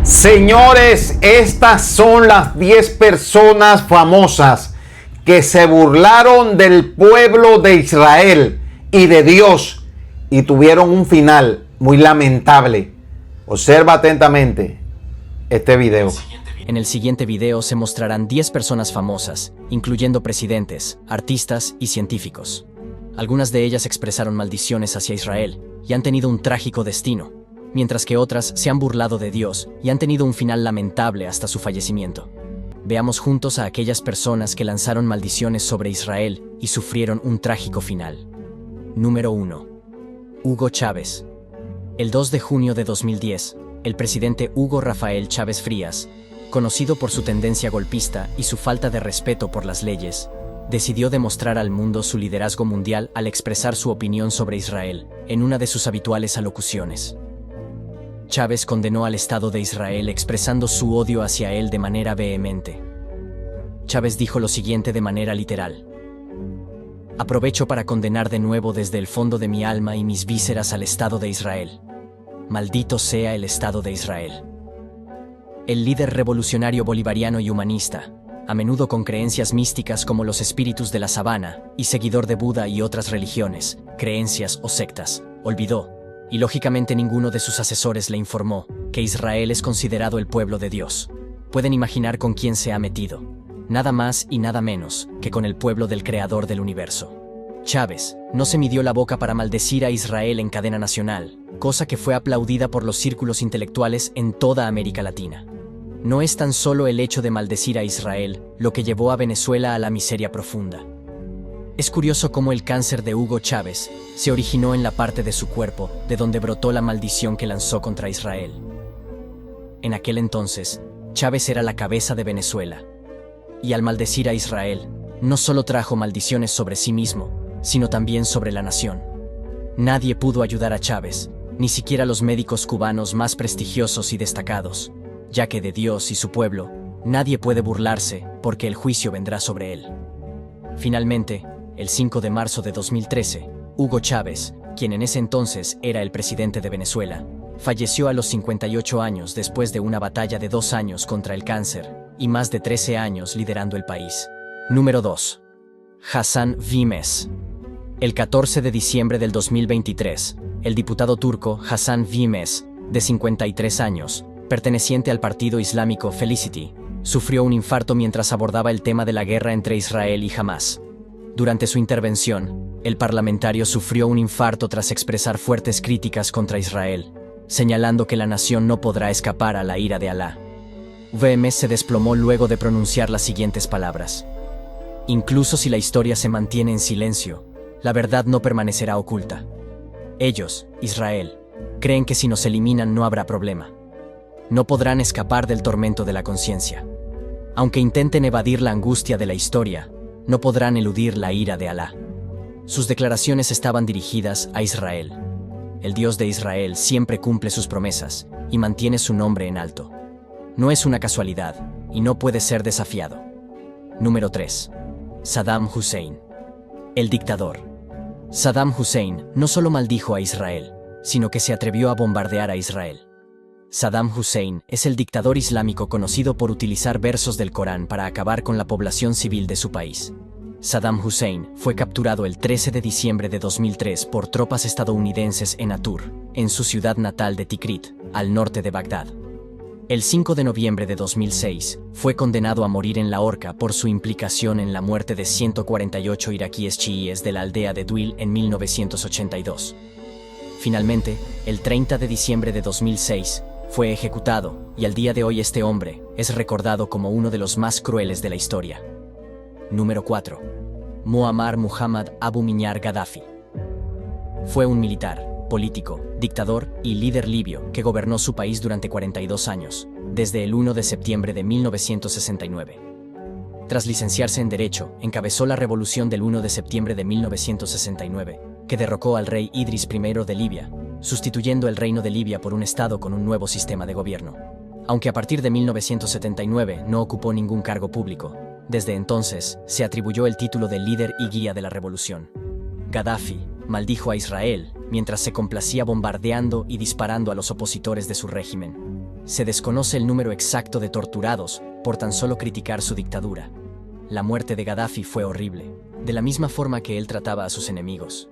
Señores, estas son las 10 personas famosas que se burlaron del pueblo de Israel y de Dios y tuvieron un final muy lamentable. Observa atentamente este video. En el siguiente video se mostrarán 10 personas famosas, incluyendo presidentes, artistas y científicos. Algunas de ellas expresaron maldiciones hacia Israel y han tenido un trágico destino, mientras que otras se han burlado de Dios y han tenido un final lamentable hasta su fallecimiento. Veamos juntos a aquellas personas que lanzaron maldiciones sobre Israel y sufrieron un trágico final. Número 1. Hugo Chávez. El 2 de junio de 2010, el presidente Hugo Rafael Chávez Frías, conocido por su tendencia golpista y su falta de respeto por las leyes, decidió demostrar al mundo su liderazgo mundial al expresar su opinión sobre Israel en una de sus habituales alocuciones. Chávez condenó al Estado de Israel expresando su odio hacia él de manera vehemente. Chávez dijo lo siguiente de manera literal: "Aprovecho para condenar de nuevo desde el fondo de mi alma y mis vísceras al Estado de Israel. Maldito sea el Estado de Israel". El líder revolucionario bolivariano y humanista, a menudo con creencias místicas como los espíritus de la sabana y seguidor de Buda y otras religiones, creencias o sectas, olvidó, y lógicamente ninguno de sus asesores le informó, que Israel es considerado el pueblo de Dios. Pueden imaginar con quién se ha metido. Nada más y nada menos que con el pueblo del creador del universo. Chávez no se midió la boca para maldecir a Israel en cadena nacional, cosa que fue aplaudida por los círculos intelectuales en toda América Latina. No es tan solo el hecho de maldecir a Israel lo que llevó a Venezuela a la miseria profunda. Es curioso cómo el cáncer de Hugo Chávez se originó en la parte de su cuerpo de donde brotó la maldición que lanzó contra Israel. En aquel entonces, Chávez era la cabeza de Venezuela. Y al maldecir a Israel, no solo trajo maldiciones sobre sí mismo, sino también sobre la nación. Nadie pudo ayudar a Chávez, ni siquiera los médicos cubanos más prestigiosos y destacados, ya que de Dios y su pueblo, nadie puede burlarse porque el juicio vendrá sobre él. Finalmente, el 5 de marzo de 2013, Hugo Chávez, quien en ese entonces era el presidente de Venezuela, falleció a los 58 años después de una batalla de 2 años contra el cáncer y más de 13 años liderando el país. Número 2. Hasan Fimes. El 14 de diciembre del 2023, el diputado turco Hasan Fimes, de 53 años, perteneciente al partido islámico Felicity, sufrió un infarto mientras abordaba el tema de la guerra entre Israel y Hamás. Durante su intervención, el parlamentario sufrió un infarto tras expresar fuertes críticas contra Israel, señalando que la nación no podrá escapar a la ira de Alá. Fimes se desplomó luego de pronunciar las siguientes palabras: "Incluso si la historia se mantiene en silencio, la verdad no permanecerá oculta. Ellos, Israel, creen que si nos eliminan no habrá problema. No podrán escapar del tormento de la conciencia. Aunque intenten evadir la angustia de la historia, no podrán eludir la ira de Alá". Sus declaraciones estaban dirigidas a Israel. El Dios de Israel siempre cumple sus promesas y mantiene su nombre en alto. No es una casualidad y no puede ser desafiado. Número 3. Saddam Hussein. El dictador. Saddam Hussein no solo maldijo a Israel, sino que se atrevió a bombardear a Israel. Saddam Hussein es el dictador islámico conocido por utilizar versos del Corán para acabar con la población civil de su país. Saddam Hussein fue capturado el 13 de diciembre de 2003 por tropas estadounidenses en Atur, en su ciudad natal de Tikrit, al norte de Bagdad. El 5 de noviembre de 2006, fue condenado a morir en la horca por su implicación en la muerte de 148 iraquíes chiíes de la aldea de Duil en 1982. Finalmente, el 30 de diciembre de 2006, fue ejecutado, y al día de hoy este hombre es recordado como uno de los más crueles de la historia. Número 4. Muammar Muhammad Abu Minyar Gaddafi. Fue un militar, político, dictador y líder libio que gobernó su país durante 42 años, desde el 1 de septiembre de 1969. Tras licenciarse en Derecho, encabezó la revolución del 1 de septiembre de 1969, que derrocó al rey Idris I de Libia, sustituyendo el reino de Libia por un estado con un nuevo sistema de gobierno. Aunque a partir de 1979 no ocupó ningún cargo público, desde entonces se atribuyó el título de líder y guía de la revolución. Gaddafi maldijo a Israel mientras se complacía bombardeando y disparando a los opositores de su régimen. se desconoce el número exacto de torturados por tan solo criticar su dictadura. La muerte de Gaddafi fue horrible, de la misma forma que él trataba a sus enemigos.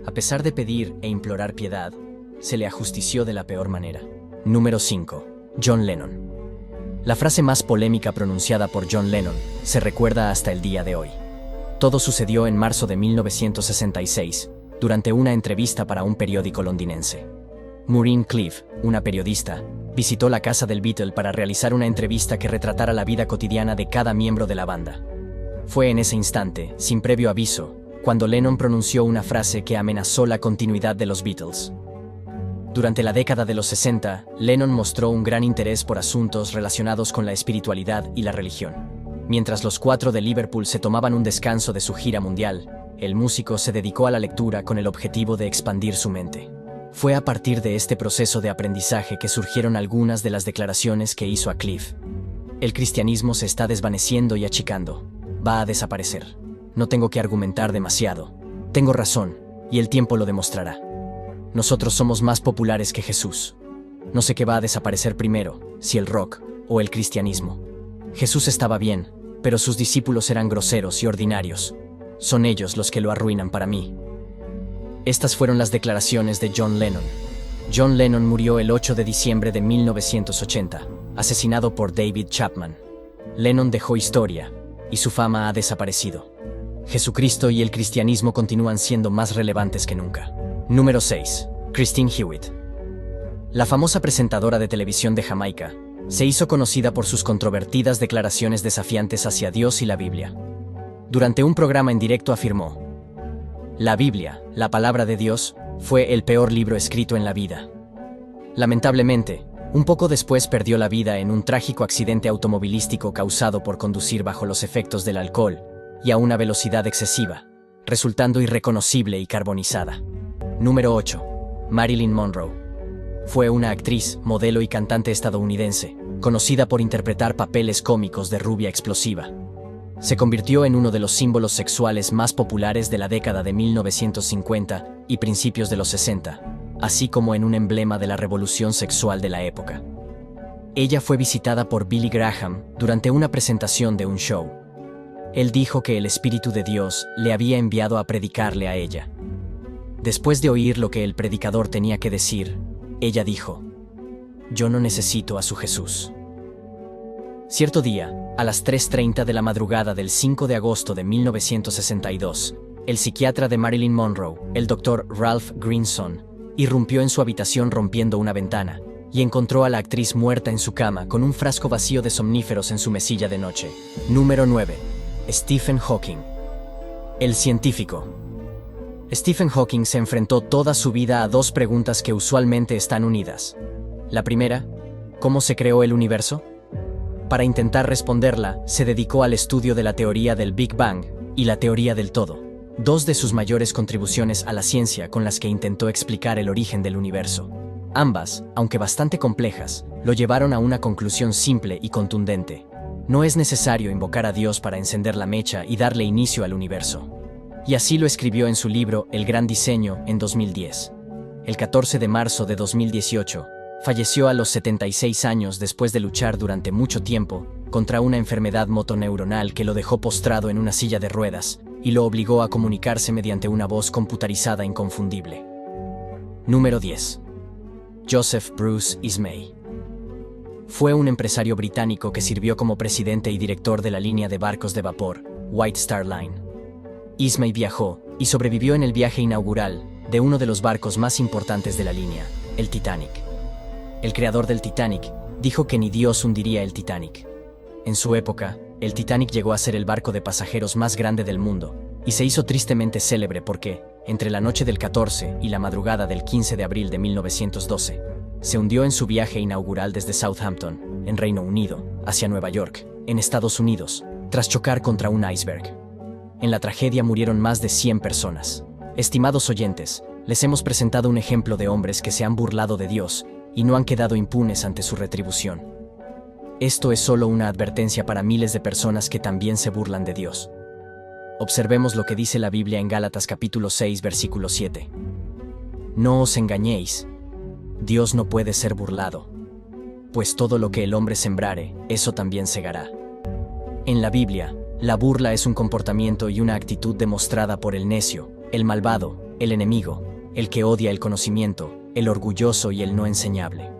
A pesar de pedir e implorar piedad, se le ajustició de la peor manera. Número 5. John Lennon. La frase más polémica pronunciada por John Lennon se recuerda hasta el día de hoy. Todo sucedió en marzo de 1966, durante una entrevista para un periódico londinense. Maureen Cleave, una periodista, visitó la casa del Beatle para realizar una entrevista que retratara la vida cotidiana de cada miembro de la banda. Fue en ese instante, sin previo aviso, cuando Lennon pronunció una frase que amenazó la continuidad de los Beatles. Durante la década de los 60, Lennon mostró un gran interés por asuntos relacionados con la espiritualidad y la religión. Mientras los 4 de Liverpool se tomaban un descanso de su gira mundial, el músico se dedicó a la lectura con el objetivo de expandir su mente. Fue a partir de este proceso de aprendizaje que surgieron algunas de las declaraciones que hizo a Cleave. El cristianismo se está desvaneciendo y achicando. Va a desaparecer. No tengo que argumentar demasiado. Tengo razón, y el tiempo lo demostrará. Nosotros somos más populares que Jesús. No sé qué va a desaparecer primero, si el rock o el cristianismo. Jesús estaba bien, pero sus discípulos eran groseros y ordinarios. Son ellos los que lo arruinan para mí. Estas fueron las declaraciones de John Lennon. John Lennon murió el 8 de diciembre de 1980, asesinado por David Chapman. Lennon dejó historia, y su fama ha desaparecido. Jesucristo y el cristianismo continúan siendo más relevantes que nunca. Número 6. Christine Hewitt. La famosa presentadora de televisión de Jamaica se hizo conocida por sus controvertidas declaraciones desafiantes hacia Dios y la Biblia. Durante un programa en directo afirmó: "La Biblia, la palabra de Dios, fue el peor libro escrito en la vida". Lamentablemente, un poco después perdió la vida en un trágico accidente automovilístico causado por conducir bajo los efectos del alcohol y a una velocidad excesiva, resultando irreconocible y carbonizada. Número 8. Marilyn Monroe. Fue una actriz, modelo y cantante estadounidense, conocida por interpretar papeles cómicos de rubia explosiva. Se convirtió en uno de los símbolos sexuales más populares de la década de 1950 y principios de los 60, así como en un emblema de la revolución sexual de la época. Ella fue visitada por Billy Graham durante una presentación de un show. Él dijo que el Espíritu de Dios le había enviado a predicarle a ella. Después de oír lo que el predicador tenía que decir, ella dijo: "Yo no necesito a su Jesús". Cierto día, a las 3:30 de la madrugada del 5 de agosto de 1962, el psiquiatra de Marilyn Monroe, el Dr. Ralph Greenson, irrumpió en su habitación rompiendo una ventana y encontró a la actriz muerta en su cama con un frasco vacío de somníferos en su mesilla de noche. Número 9. Stephen Hawking. El científico. Stephen Hawking se enfrentó toda su vida a 2 preguntas que usualmente están unidas. La primera, ¿cómo se creó el universo? Para intentar responderla, se dedicó al estudio de la teoría del Big Bang y la teoría del todo, 2 de sus mayores contribuciones a la ciencia con las que intentó explicar el origen del universo. Ambas, aunque bastante complejas, lo llevaron a una conclusión simple y contundente. No es necesario invocar a Dios para encender la mecha y darle inicio al universo. Y así lo escribió en su libro El Gran Diseño en 2010. El 14 de marzo de 2018, falleció a los 76 años después de luchar durante mucho tiempo contra una enfermedad motoneuronal que lo dejó postrado en una silla de ruedas y lo obligó a comunicarse mediante una voz computarizada inconfundible. Número 10. Joseph Bruce Ismay. Fue un empresario británico que sirvió como presidente y director de la línea de barcos de vapor, White Star Line. Ismay viajó y sobrevivió en el viaje inaugural de uno de los barcos más importantes de la línea, el Titanic. El creador del Titanic dijo que ni Dios hundiría el Titanic. En su época, el Titanic llegó a ser el barco de pasajeros más grande del mundo y se hizo tristemente célebre porque, entre la noche del 14 y la madrugada del 15 de abril de 1912, se hundió en su viaje inaugural desde Southampton, en Reino Unido, hacia Nueva York, en Estados Unidos, tras chocar contra un iceberg. En la tragedia murieron más de 100 personas. Estimados oyentes, les hemos presentado un ejemplo de hombres que se han burlado de Dios y no han quedado impunes ante su retribución. Esto es solo una advertencia para miles de personas que también se burlan de Dios. Observemos lo que dice la Biblia en Gálatas capítulo 6, versículo 7. No os engañéis. Dios no puede ser burlado. pues todo lo que el hombre sembrare, eso también segará. En la Biblia, la burla es un comportamiento y una actitud demostrada por el necio, el malvado, el enemigo, el que odia el conocimiento, el orgulloso y el no enseñable.